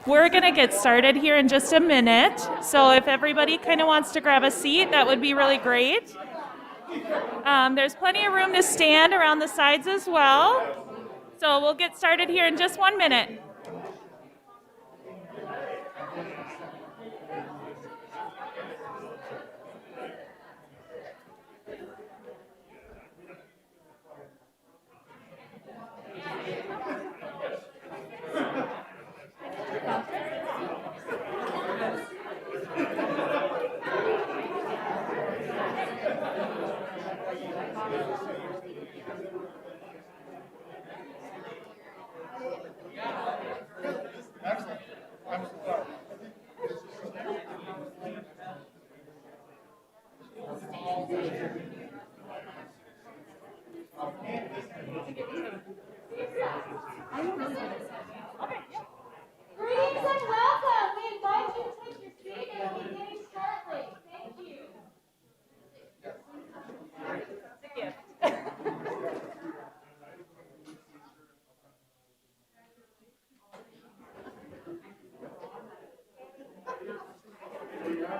We're going to get started here in just a minute. So if everybody kind of wants to grab a seat, that would be really great. There's plenty of room to stand around the sides as well. So we'll get started here in just 1 minute.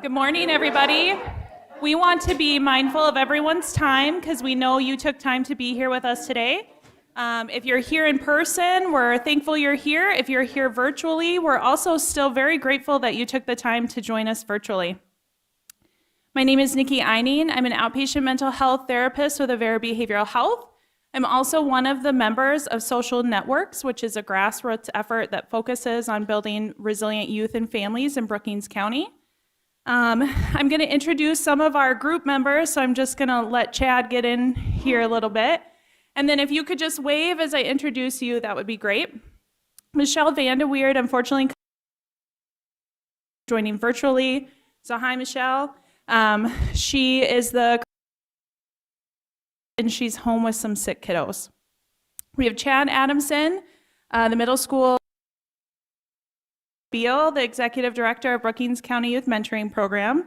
Good morning, everybody. We want to be mindful of everyone's time because we know you took time to be here with us today. If you're here in person, we're thankful you're here. If you're here virtually, we're also still very grateful that you took the time to join us virtually. My name is Nikki Einen. I'm an outpatient mental health therapist with Avera Behavioral Health. I'm also one of the members of Social Networks, which is a grassroots effort that focuses on building resilient youth and families in Brookings County. I'm going to introduce some of our group members, so I'm just going to let Chad get in here a little bit. And then if you could just wave as I introduce you, that would be great. Michelle Vandeweerd, unfortunately, joining virtually. So hi, Michelle. She is and she's home with some sick kiddos. We have Chad Adamson, the middle school Beal, the Executive Director of Brookings County Youth Mentoring Program,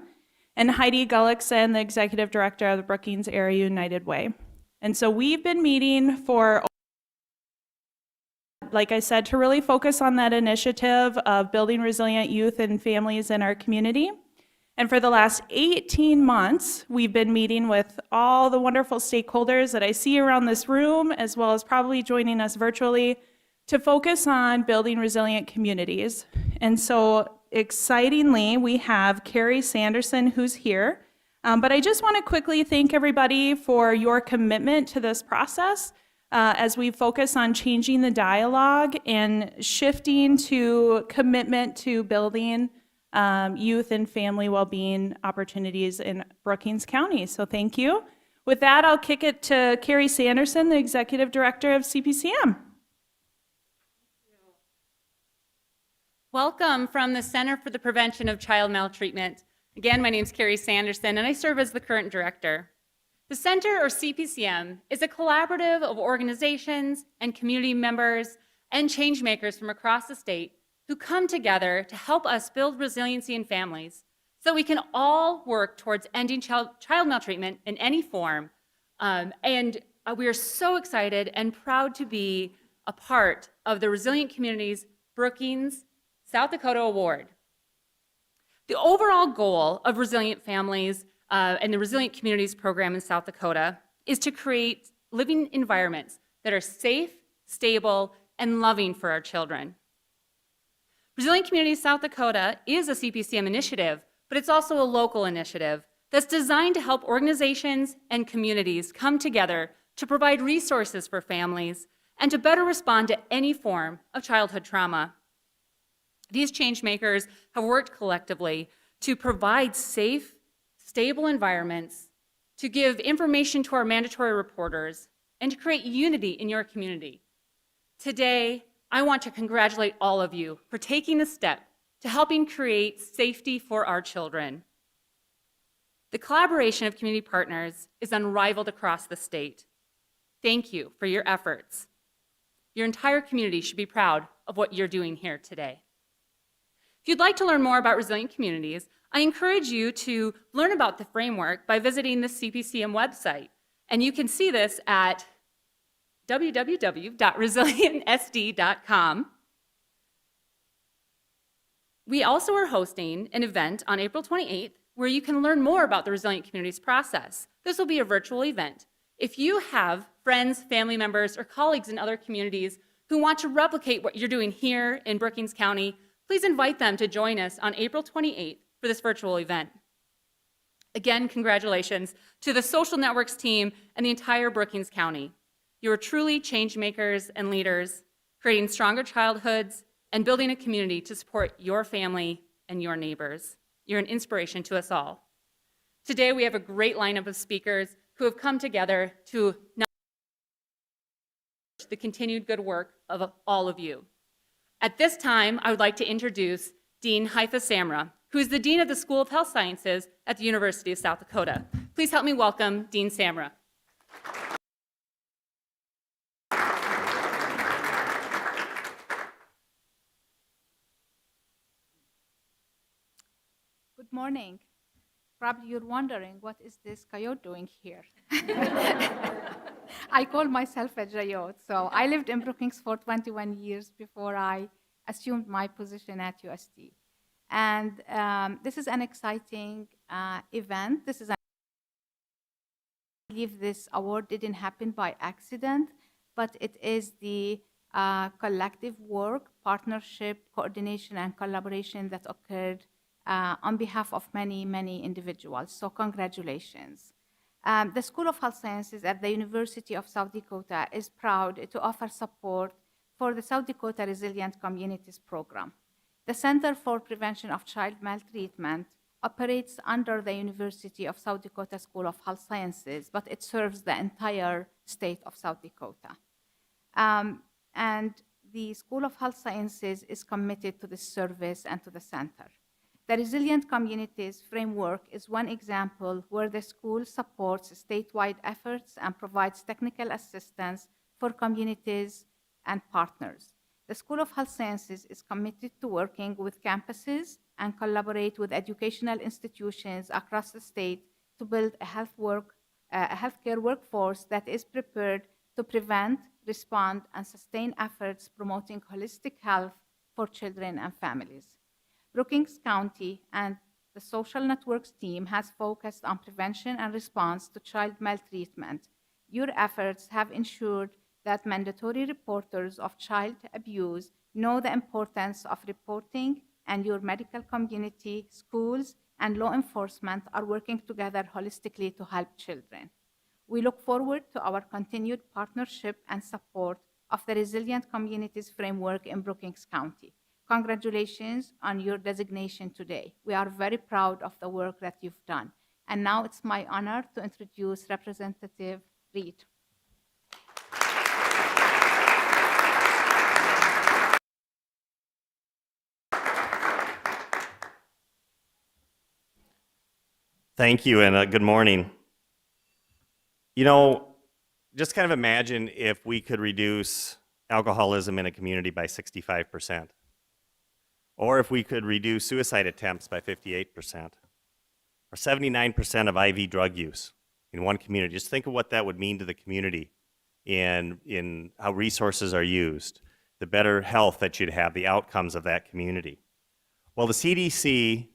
and Heidi Gullickson, the Executive Director of the Brookings Area United Way. And so we've been meeting for, like I said, to really focus on that initiative of building resilient youth and families in our community. And for the last 18 months, we've been meeting with all the wonderful stakeholders that I see around this room, as well as probably joining us virtually, to focus on building resilient communities. And so excitingly, we have Carrie Sanderson who's here. But I just want to quickly thank everybody for your commitment to this process as we focus on changing the dialogue and shifting to commitment to building youth and family well-being opportunities in Brookings County. So thank you. With that, I'll kick it to Carrie Sanderson, the Executive Director of Cpcm. Welcome from the Center for the Prevention of Child Maltreatment. Again, my name is Carrie Sanderson, and I serve as the current director. The Center, or Cpcm, is a collaborative of organizations and community members and change makers from across the state who come together to help us build resiliency in families so we can all work towards ending child maltreatment in any form. We are so excited and proud to be a part of the Resilient Communities Brookings South Dakota Award. The overall goal of Resilient Families and the Resilient Communities program in South Dakota is to create living environments that are safe, stable, and loving for our children. Resilient Communities South Dakota is a Cpcm initiative, but it's also a local initiative that's designed to help organizations and communities come together to provide resources for families and to better respond to any form of childhood trauma. These change makers have worked collectively to provide safe, stable environments, to give information to our mandatory reporters, and to create unity in your community. Today, I want to congratulate all of you for taking the step to helping create safety for our children. The collaboration of community partners is unrivaled across the state. Thank you for your efforts. Your entire community should be proud of what you're doing here today. If you'd like to learn more about resilient communities, I encourage you to learn about the framework by visiting the Cpcm website. And you can see this at www.resilientsd.com. We also are hosting an event on April 28th where you can learn more about the Resilient Communities process. This will be a virtual event. If you have friends, family members, or colleagues in other communities who want to replicate what you're doing here in Brookings County, please invite them to join us on April 28th for this virtual event. Again, congratulations to the social networks team and the entire Brookings County. You are truly change makers and leaders, creating stronger childhoods and building a community to support your family and your neighbors. You're an inspiration to us all. Today, we have a great lineup of speakers who have come together to the continued good work of all of you. At this time, I would like to introduce Dean Haifa Samra, who is the Dean of the School of Health Sciences at the University of South Dakota. Please help me welcome Dean Samra. Good morning. Probably you're wondering, what is this coyote doing here? I call myself a coyote. So I lived in Brookings for 21 years before I assumed my position at USD. And this is an exciting event. I believe this award didn't happen by accident, but it is the collective work, partnership, coordination, and collaboration that occurred on behalf of many, many individuals. So congratulations. The School of Health Sciences at the University of South Dakota is proud to offer support for the South Dakota Resilient Communities Program. The Center for Prevention of Child Maltreatment operates under the University of South Dakota School of Health Sciences, but it serves the entire state of South Dakota. And the School of Health Sciences is committed to this service and to the center. The Resilient Communities Framework is one example where the school supports statewide efforts and provides technical assistance for communities and partners. The School of Health Sciences is committed to working with campuses and collaborate with educational institutions across the state to build a healthcare workforce that is prepared to prevent, respond, and sustain efforts promoting holistic health for children and families. Brookings County and the Social Networks team has focused on prevention and response to child maltreatment. Your efforts have ensured that mandatory reporters of child abuse know the importance of reporting, and your medical community, schools, and law enforcement are working together holistically to help children. We look forward to our continued partnership and support of the Resilient Communities Framework in Brookings County. Congratulations on your designation today. We are very proud of the work that you've done. And now it's my honor to introduce Representative Reed. Thank you, and good morning. You know, just kind of imagine if we could reduce alcoholism in a community by 65%, or if we could reduce suicide attempts by 58%, or 79% of IV drug use in one community. Just think of what that would mean to the community in how resources are used, the better health that you'd have, the outcomes of that community. Well, the CDC,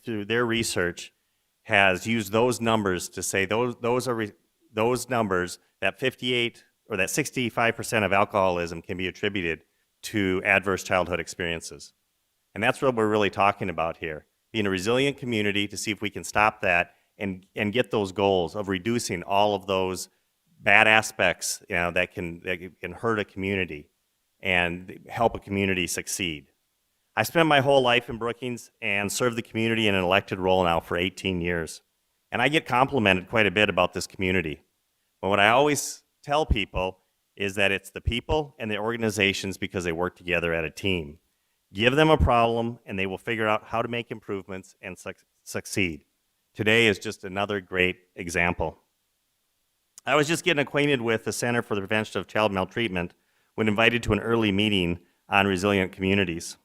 through their research, has used those numbers to say those numbers, that 58 or that 65% of alcoholism can be attributed to adverse childhood experiences. And that's what we're really talking about here, being a resilient community to see if we can stop that and get those goals of reducing all of those bad aspects, you know, that can hurt a community and help a community succeed. I spent my whole life in Brookings and served the community in an elected role now for 18 years. And I get complimented quite a bit about this community. But what I always tell people is that it's the people and the organizations because they work together at a team. Give them a problem and they will figure out how to make improvements and succeed. Today is just another great example. I was just getting acquainted with the Center for the Prevention of Child Maltreatment when invited to an early meeting on resilient communities.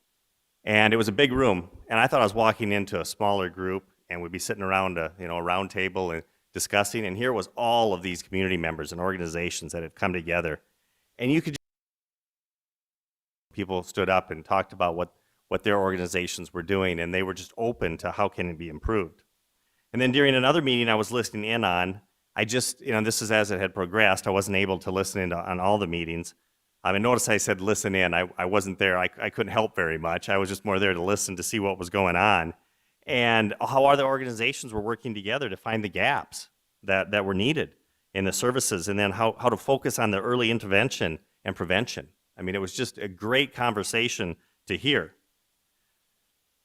And it was a big room, and I thought I was walking into a smaller group and we'd be sitting around a round table and discussing, and here was all of these community members and organizations that had come together. And you could people stood up and talked about what what their organizations were doing, and they were just open to how can it be improved. And then during another meeting I was listening in on, I just, this is as it had progressed, I wasn't able to listen in on all the meetings. And notice I said listen in, I wasn't there, I couldn't help very much, I was just more there to listen to see what was going on, and how other organizations were working together to find the gaps that were needed in the services, and then how to focus on the early intervention and prevention. I mean, it was just a great conversation to hear.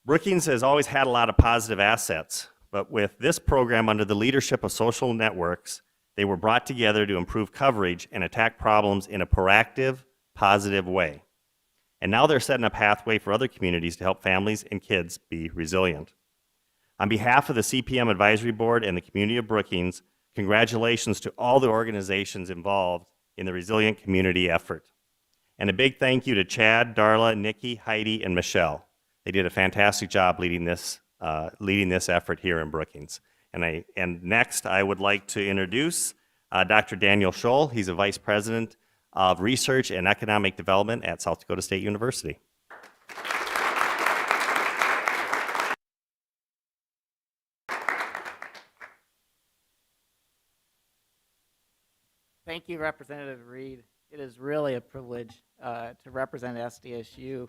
Brookings has always had a lot of positive assets, but with this program under the leadership of social networks, they were brought together to improve coverage and attack problems in a proactive, positive way. And now they're setting a pathway for other communities to help families and kids be resilient. On behalf of the CPM Advisory Board and the community of Brookings, congratulations to all the organizations involved in the resilient community effort. And a big thank you to Chad, Darla, Nikki, Heidi, and Michelle. They did a fantastic job leading this effort here in Brookings. And next, I would like to introduce Dr. Daniel Scholl. He's a Vice President of Research and Economic Development at South Dakota State University. Thank you, Representative Reed. It is really a privilege to represent SDSU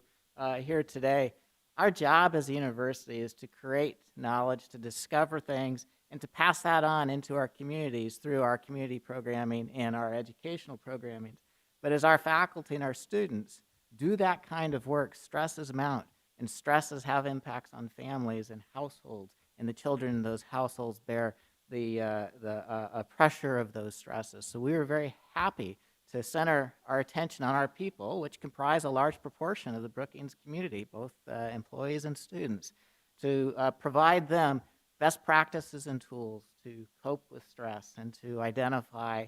here today. Our job as a university is to create knowledge, to discover things, and to pass that on into our communities through our community programming and our educational programming. But as our faculty and our students do that kind of work, stresses mount, and stresses have impacts on families and households, and the children in those households bear the pressure of those stresses. So we were very happy to center our attention on our people, which comprise a large proportion of the Brookings community, both employees and students, to provide them best practices and tools to cope with stress and to identify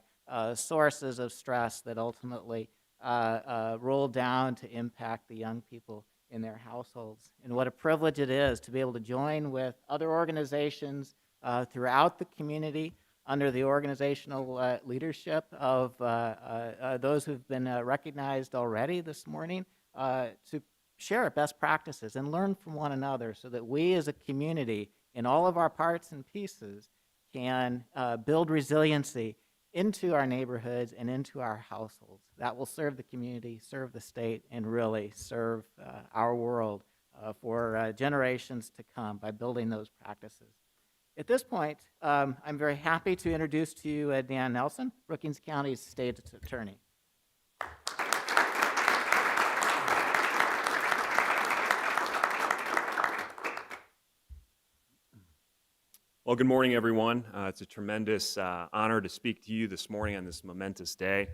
sources of stress that ultimately roll down to impact the young people in their households. And what a privilege it is to be able to join with other organizations throughout the community under the organizational leadership of those who've been recognized already this morning to share best practices and learn from one another so that we as a community in all of our parts and pieces can build resiliency into our neighborhoods and into our households. That will serve the community, serve the state, and really serve our world for generations to come by building those practices. At this point, I'm very happy to introduce to you Dan Nelson, Brookings County's State Attorney. Well, good morning, everyone. It's a tremendous honor to speak to you this morning on this momentous day.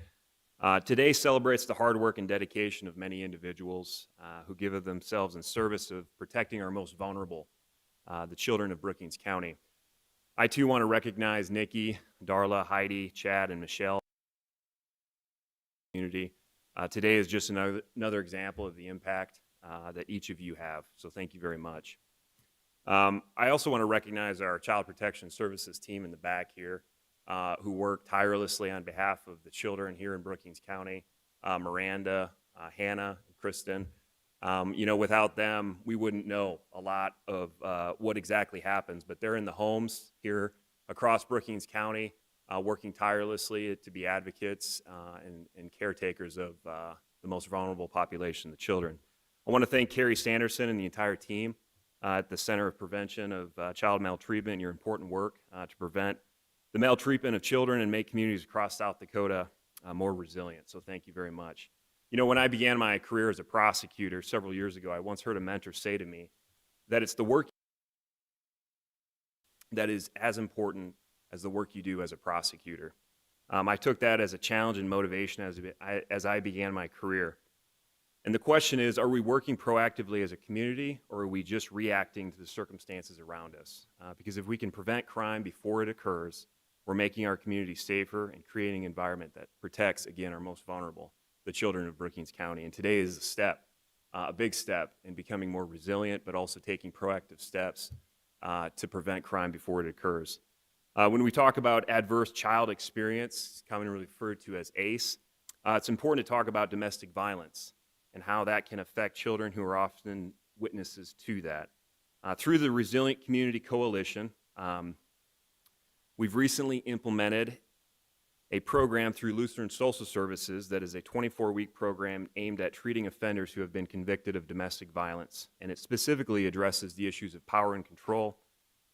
Today celebrates the hard work and dedication of many individuals who give of themselves in service of protecting our most vulnerable, the children of Brookings County. I too want to recognize Nikki, Darla, Heidi, Chad, and Michelle. Community. Today is just another example of the impact that each of you have, so thank you very much. I also want to recognize our Child Protection Services team in the back here who work tirelessly on behalf of the children here in Brookings County, Miranda, Hannah, and Kristen. Without them, we wouldn't know a lot of what exactly happens, but they're in the homes here across Brookings County, working tirelessly to be advocates and caretakers of the most vulnerable population, the children. I want to thank Carrie Sanderson and the entire team at the Center of Prevention of Child Maltreatment and your important work to prevent the maltreatment of children and make communities across South Dakota more resilient. So thank you very much. When I began my career as a prosecutor several years ago, I once heard a mentor say to me that it's the work that is as important as the work you do as a prosecutor. I took that as a challenge and motivation as I began my career. And the question is, are we working proactively as a community, or are we just reacting to the circumstances around us? Because if we can prevent crime before it occurs, we're making our community safer and creating an environment that protects, again, our most vulnerable, the children of Brookings County. And today is a step, a big step in becoming more resilient, but also taking proactive steps to prevent crime before it occurs. When we talk about adverse child experience, commonly referred to as ACE, it's important to talk about domestic violence and how that can affect children who are often witnesses to that. Through the Resilient Community Coalition, we've recently implemented a program through Lutheran Social Services that is a 24-week program aimed at treating offenders who have been convicted of domestic violence. And it specifically addresses the issues of power and control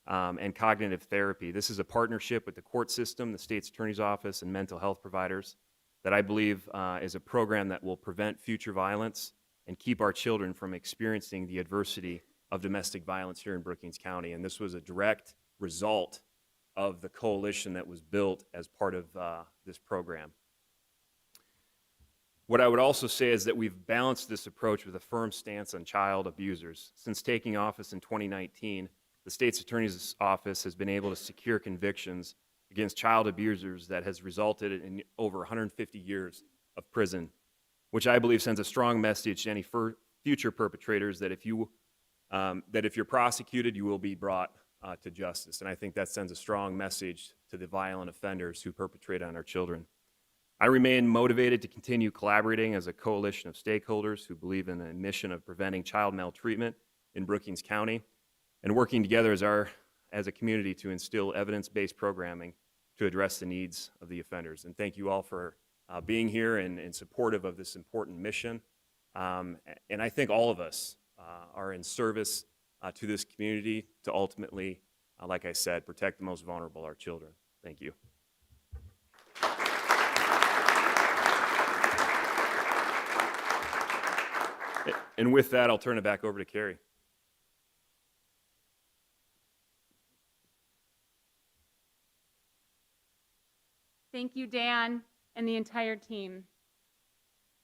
and cognitive therapy. This is a partnership with the court system, the state's attorney's office, and mental health providers that I believe is a program that will prevent future violence and keep our children from experiencing the adversity of domestic violence here in Brookings County. And this was a direct result of the coalition that was built as part of this program. What I would also say is that we've balanced this approach with a firm stance on child abusers. Since taking office in 2019, the state's attorney's office has been able to secure convictions against child abusers that has resulted in over 150 years of prison, which I believe sends a strong message to any future perpetrators that if you're prosecuted, you will be brought to justice. And I think that sends a strong message to the violent offenders who perpetrate on our children. I remain motivated to continue collaborating as a coalition of stakeholders who believe in the mission of preventing child maltreatment in Brookings County and working together as a community to instill evidence-based programming to address the needs of the offenders. And thank you all for being here and supportive of this important mission. And I think all of us are in service to this community to ultimately, like I said, protect the most vulnerable, our children. Thank you. And with that, I'll turn it back over to Kerry. Thank you, Dan, and the entire team.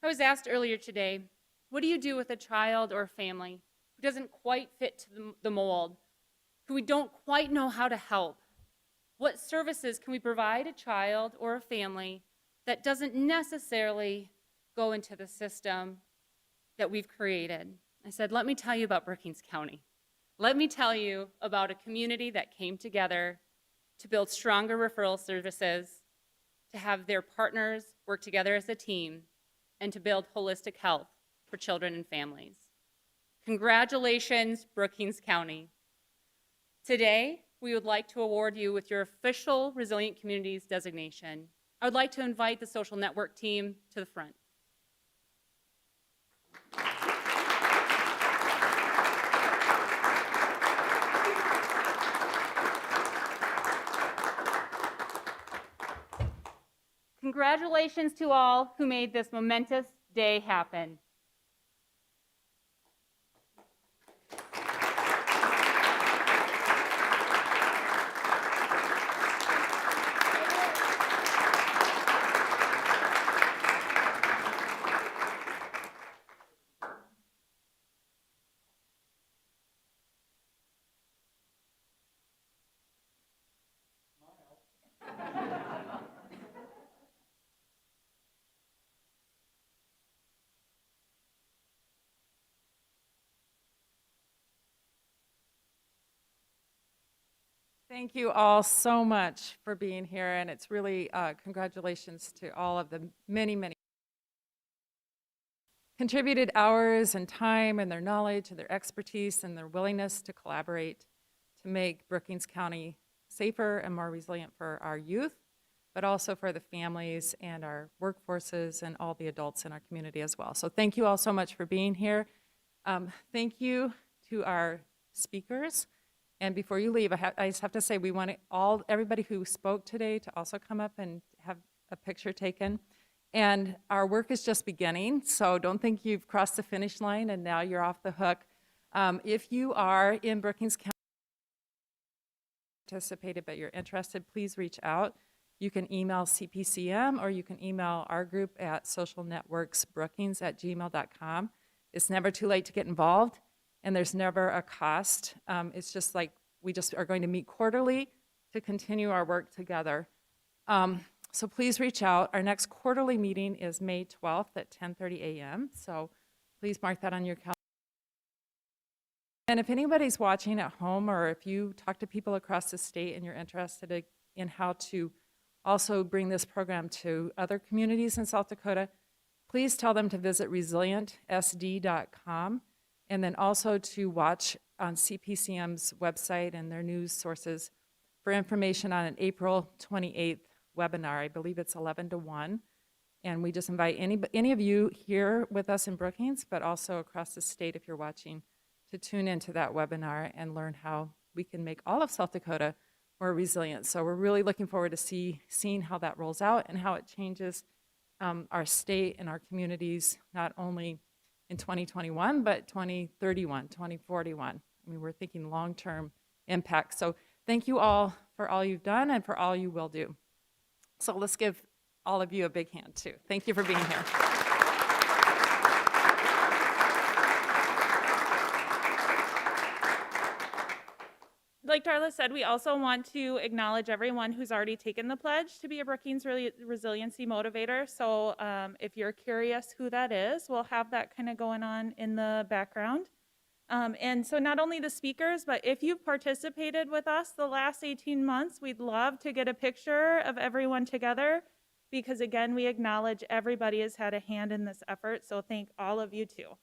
I was asked earlier today, what do you do with a child or a family who doesn't quite fit to the mold, who we don't quite know how to help? What services can we provide a child or a family that doesn't necessarily go into the system that we've created? I said, let me tell you about Brookings County. Let me tell you about a community that came together to build stronger referral services, to have their partners work together as a team, and to build holistic health for children and families. Congratulations, Brookings County. Today, we would like to award you with your official Resilient Communities designation. I would like to invite the social network team to the front. Congratulations to all who made this momentous day happen. Thank you all so much for being here, and it's really congratulations to all of the many contributed hours and time and their knowledge and their expertise and their willingness to collaborate to make Brookings County safer and more resilient for our youth, but also for the families and our workforces and all the adults in our community as well. So thank you all so much for being here. Thank you to our speakers. And before you leave, I just have to say we want everybody who spoke today to also come up and have a picture taken. And our work is just beginning, so don't think you've crossed the finish line and now you're off the hook. If you are in Brookings County, participated but you're interested, please reach out. You can email Cpcm or you can email our group at socialnetworksbrookings@gmail.com. It's never too late to get involved. And there's never a cost. It's just like we just are going to meet quarterly to continue our work together. So please reach out. Our next quarterly meeting is May 12th at 10:30 a.m. So please mark that on your calendar. And if anybody's watching at home or if you talk to people across the state and you're interested in how to also bring this program to other communities in South Dakota, please tell them to visit resilientsd.com. And then also to watch on CPCM's website and their news sources for information on an April 28th webinar. I believe it's 11 to 1. And we just invite any of you here with us in Brookings, but also across the state if you're watching, to tune into that webinar and learn how we can make all of South Dakota more resilient. So we're really looking forward to seeing how that rolls out and how it changes our state and our communities, not only in 2021, but 2031, 2041. I mean, we're thinking long-term impact. So thank you all for all you've done and for all you will do. So let's give all of you a big hand too. Thank you for being here. Like Darla said, we also want to acknowledge everyone who's already taken the pledge to be a Brookings Resiliency Motivator. So if you're curious who that is, we'll have that kind of going on in the background. And so not only the speakers, but if you've participated with us the last 18 months, we'd love to get a picture of everyone together because, again, we acknowledge everybody has had a hand in this effort. So thank all of you too.